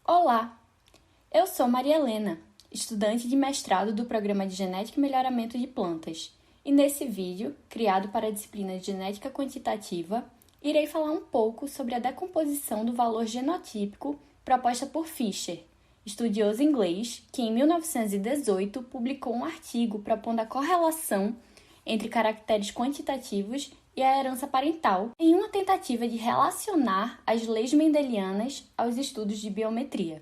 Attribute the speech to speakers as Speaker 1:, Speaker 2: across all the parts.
Speaker 1: Olá, eu sou Maria Helena, estudante de mestrado do Programa de Genética e Melhoramento de Plantas, e nesse vídeo, criado para a disciplina de Genética Quantitativa, irei falar um pouco sobre a decomposição do valor genotípico proposta por Fisher, estudioso inglês que em 1918 publicou um artigo propondo a correlação entre caracteres quantitativos e a herança parental, em uma tentativa de relacionar as leis mendelianas aos estudos de biometria.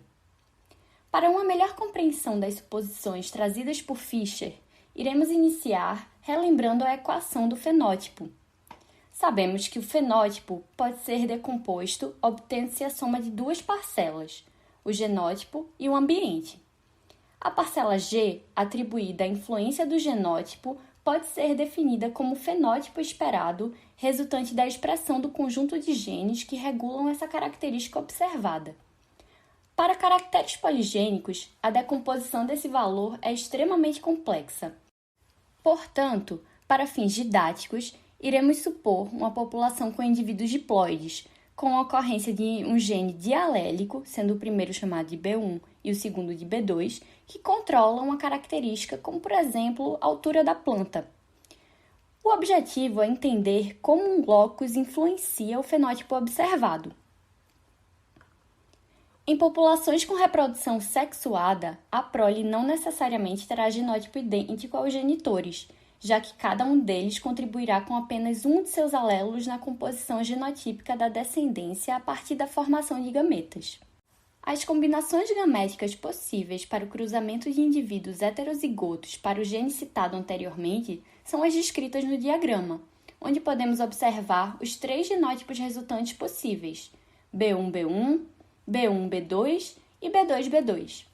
Speaker 1: Para uma melhor compreensão das suposições trazidas por Fisher, iremos iniciar relembrando a equação do fenótipo. Sabemos que o fenótipo pode ser decomposto obtendo-se a soma de duas parcelas, o genótipo e o ambiente. A parcela G, atribuída à influência do genótipo, pode ser definida como fenótipo esperado, resultante da expressão do conjunto de genes que regulam essa característica observada. Para caracteres poligênicos, a decomposição desse valor é extremamente complexa. Portanto, para fins didáticos, iremos supor uma população com indivíduos diploides, com a ocorrência de um gene dialélico, sendo o primeiro chamado de B1 e o segundo de B2, que controlam uma característica como, por exemplo, a altura da planta. O objetivo é entender como um locus influencia o fenótipo observado. Em populações com reprodução sexuada, a prole não necessariamente terá genótipo idêntico aos genitores, já que cada um deles contribuirá com apenas um de seus alelos na composição genotípica da descendência a partir da formação de gametas. As combinações gaméticas possíveis para o cruzamento de indivíduos heterozigotos para o gene citado anteriormente são as descritas no diagrama, onde podemos observar os três genótipos resultantes possíveis, B1B1, B1B2 e B2B2.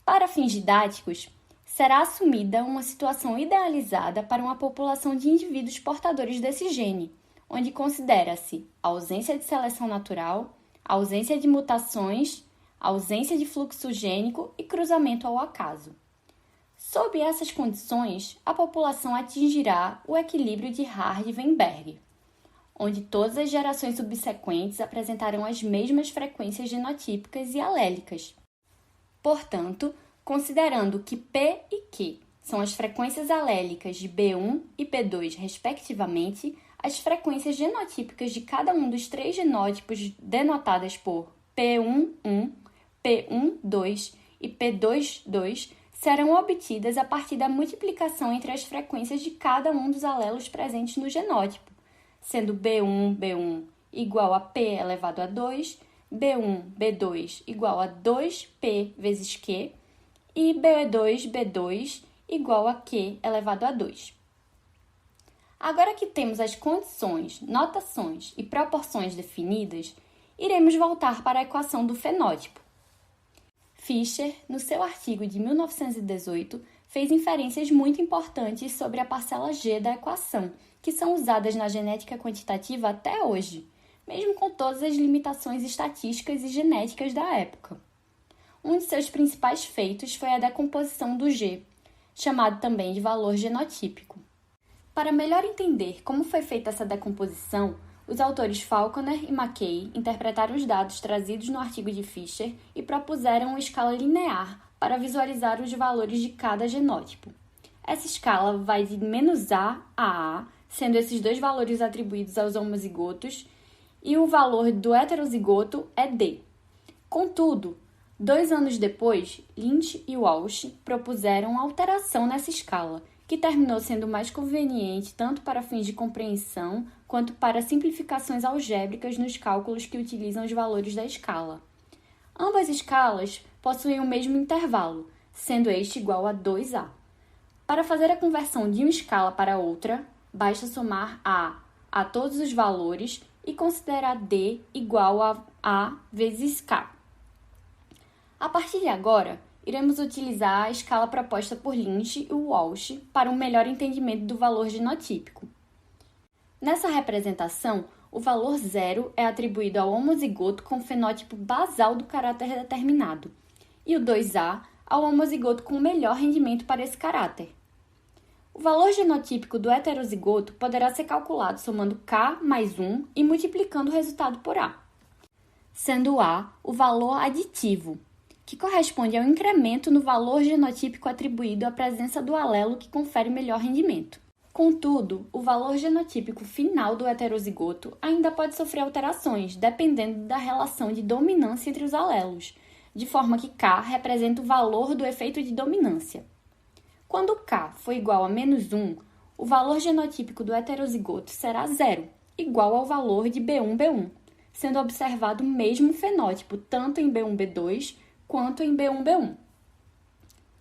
Speaker 1: Para fins didáticos, será assumida uma situação idealizada para uma população de indivíduos portadores desse gene, onde considera-se a ausência de seleção natural, a ausência de mutações, a ausência de fluxo gênico e cruzamento ao acaso. Sob essas condições, a população atingirá o equilíbrio de Hardy-Weinberg, onde todas as gerações subsequentes apresentarão as mesmas frequências genotípicas e alélicas. Portanto, considerando que P e Q são as frequências alélicas de B1 e B2, respectivamente, as frequências genotípicas de cada um dos três genótipos denotadas por P11, P12 e P22 serão obtidas a partir da multiplicação entre as frequências de cada um dos alelos presentes no genótipo, sendo B1 igual a P elevado a 2, B2 igual a 2P vezes Q, e B2 igual a Q elevado a 2. Agora que temos as condições, notações e proporções definidas, iremos voltar para a equação do fenótipo. Fisher, no seu artigo de 1918, fez inferências muito importantes sobre a parcela G da equação, que são usadas na genética quantitativa até hoje, mesmo com todas as limitações estatísticas e genéticas da época. Um de seus principais feitos foi a decomposição do G, chamado também de valor genotípico. Para melhor entender como foi feita essa decomposição, os autores Falconer e Mackay interpretaram os dados trazidos no artigo de Fisher e propuseram uma escala linear para visualizar os valores de cada genótipo. Essa escala vai de -A a A, sendo esses dois valores atribuídos aos homozigotos, e o valor do heterozigoto é D. Contudo, 2 anos depois, Lynch e Walsh propuseram uma alteração nessa escala, que terminou sendo mais conveniente tanto para fins de compreensão quanto para simplificações algébricas nos cálculos que utilizam os valores da escala. Ambas escalas possuem o mesmo intervalo, sendo este igual a 2A. Para fazer a conversão de uma escala para outra, basta somar A todos os valores e considerar D igual a A vezes K. A partir de agora, iremos utilizar a escala proposta por Lynch e Walsh para um melhor entendimento do valor genotípico. Nessa representação, o valor 0 é atribuído ao homozigoto com fenótipo basal do caráter determinado, e o 2A ao homozigoto com melhor rendimento para esse caráter. O valor genotípico do heterozigoto poderá ser calculado somando K mais 1 e multiplicando o resultado por A. sendo A o valor aditivo, que corresponde ao incremento no valor genotípico atribuído à presença do alelo que confere melhor rendimento. Contudo, o valor genotípico final do heterozigoto ainda pode sofrer alterações, dependendo da relação de dominância entre os alelos, de forma que K representa o valor do efeito de dominância. Quando K for igual a -1, o valor genotípico do heterozigoto será 0, igual ao valor de B1-B1, sendo observado o mesmo fenótipo tanto em B1-B2 quanto em B1-B1.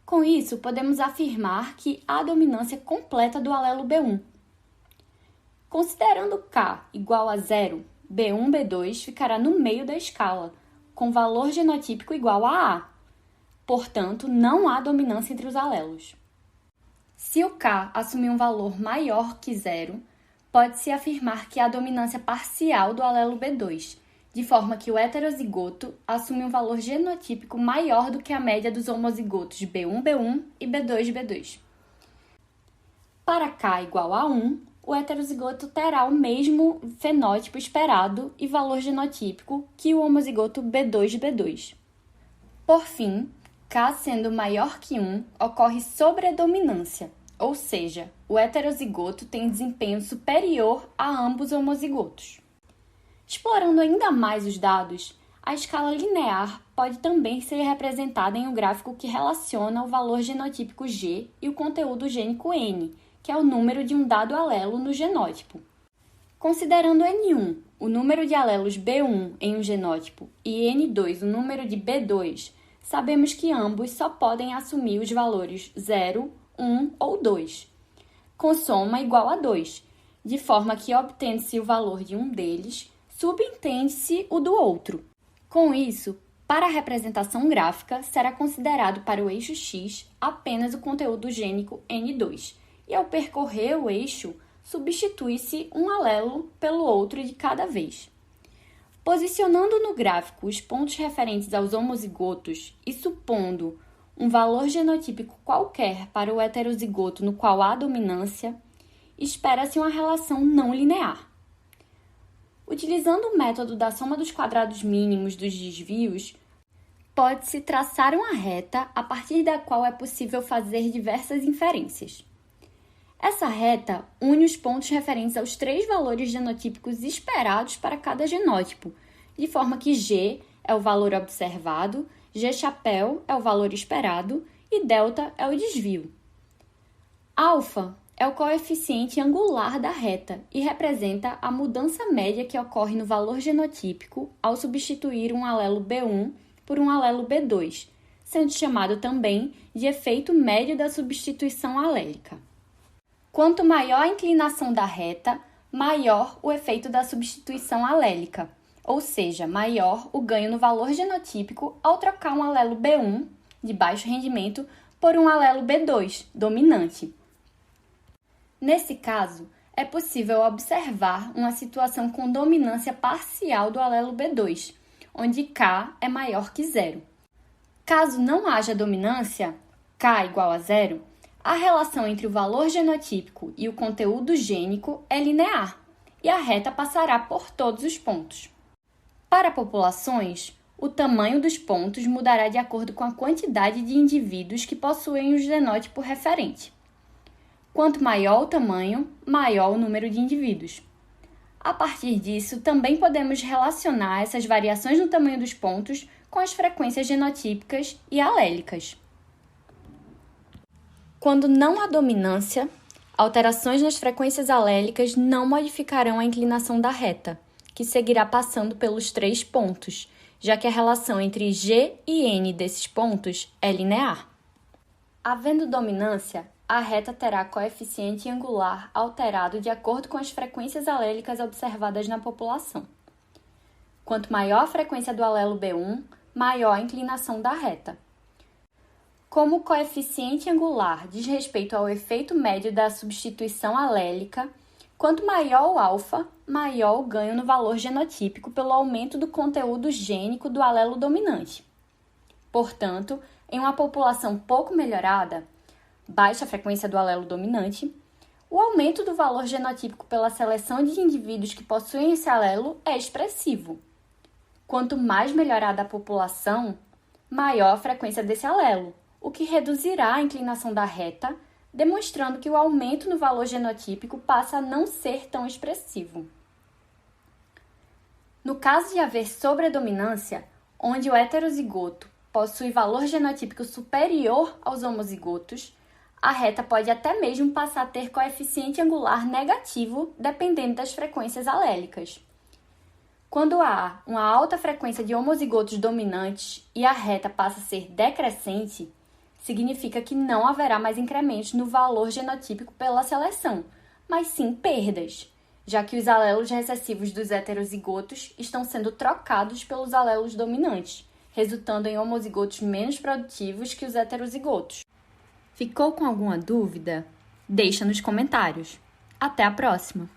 Speaker 1: Com isso, podemos afirmar que há dominância completa do alelo B1. Considerando K igual a 0, B1-B2 ficará no meio da escala, com valor genotípico igual a A. Portanto, não há dominância entre os alelos. Se o K assumir um valor maior que 0, pode-se afirmar que há dominância parcial do alelo B2, de forma que o heterozigoto assume um valor genotípico maior do que a média dos homozigotos B1-B1 e B2-B2. Para K igual a 1, o heterozigoto terá o mesmo fenótipo esperado e valor genotípico que o homozigoto B2-B2. Por fim, K sendo maior que 1, ocorre sobredominância, ou seja, o heterozigoto tem desempenho superior a ambos os homozigotos. Explorando ainda mais os dados, a escala linear pode também ser representada em um gráfico que relaciona o valor genotípico G e o conteúdo gênico N, que é o número de um dado alelo no genótipo. Considerando N1 o número de alelos B1 em um genótipo e N2 o número de B2, sabemos que ambos só podem assumir os valores 0, 1 ou 2, com soma igual a 2, de forma que, obtendo-se o valor de um deles, subentende-se o do outro. Com isso, para a representação gráfica, será considerado para o eixo X apenas o conteúdo gênico N2, e ao percorrer o eixo, substitui-se um alelo pelo outro de cada vez. Posicionando no gráfico os pontos referentes aos homozigotos e supondo um valor genotípico qualquer para o heterozigoto no qual há dominância, espera-se uma relação não linear. Utilizando o método da soma dos quadrados mínimos dos desvios, pode-se traçar uma reta a partir da qual é possível fazer diversas inferências. Essa reta une os pontos referentes aos 3 valores genotípicos esperados para cada genótipo, de forma que G é o valor observado, G chapéu é o valor esperado e delta é o desvio. Alfa é o coeficiente angular da reta e representa a mudança média que ocorre no valor genotípico ao substituir um alelo B1 por um alelo B2, sendo chamado também de efeito médio da substituição alélica. Quanto maior a inclinação da reta, maior o efeito da substituição alélica, ou seja, maior o ganho no valor genotípico ao trocar um alelo B1, de baixo rendimento, por um alelo B2, dominante. Nesse caso, é possível observar uma situação com dominância parcial do alelo B2, onde K é maior que 0. Caso não haja dominância, K igual a 0, a relação entre o valor genotípico e o conteúdo gênico é linear, e a reta passará por todos os pontos. Para populações, o tamanho dos pontos mudará de acordo com a quantidade de indivíduos que possuem o genótipo referente. Quanto maior o tamanho, maior o número de indivíduos. A partir disso, também podemos relacionar essas variações no tamanho dos pontos com as frequências genotípicas e alélicas. Quando não há dominância, alterações nas frequências alélicas não modificarão a inclinação da reta, que seguirá passando pelos 3 pontos, já que a relação entre G e N desses pontos é linear. Havendo dominância, a reta terá coeficiente angular alterado de acordo com as frequências alélicas observadas na população. Quanto maior a frequência do alelo B1, maior a inclinação da reta. Como o coeficiente angular diz respeito ao efeito médio da substituição alélica, quanto maior o alfa, maior o ganho no valor genotípico pelo aumento do conteúdo gênico do alelo dominante. Portanto, em uma população pouco melhorada, baixa frequência do alelo dominante, o aumento do valor genotípico pela seleção de indivíduos que possuem esse alelo é expressivo. Quanto mais melhorada a população, maior a frequência desse alelo, o que reduzirá a inclinação da reta, demonstrando que o aumento no valor genotípico passa a não ser tão expressivo. No caso de haver sobredominância, onde o heterozigoto possui valor genotípico superior aos homozigotos, a reta pode até mesmo passar a ter coeficiente angular negativo, dependendo das frequências alélicas. Quando há uma alta frequência de homozigotos dominantes e a reta passa a ser decrescente, significa que não haverá mais incrementos no valor genotípico pela seleção, mas sim perdas, já que os alelos recessivos dos heterozigotos estão sendo trocados pelos alelos dominantes, resultando em homozigotos menos produtivos que os heterozigotos. Ficou com alguma dúvida? Deixa nos comentários. Até a próxima!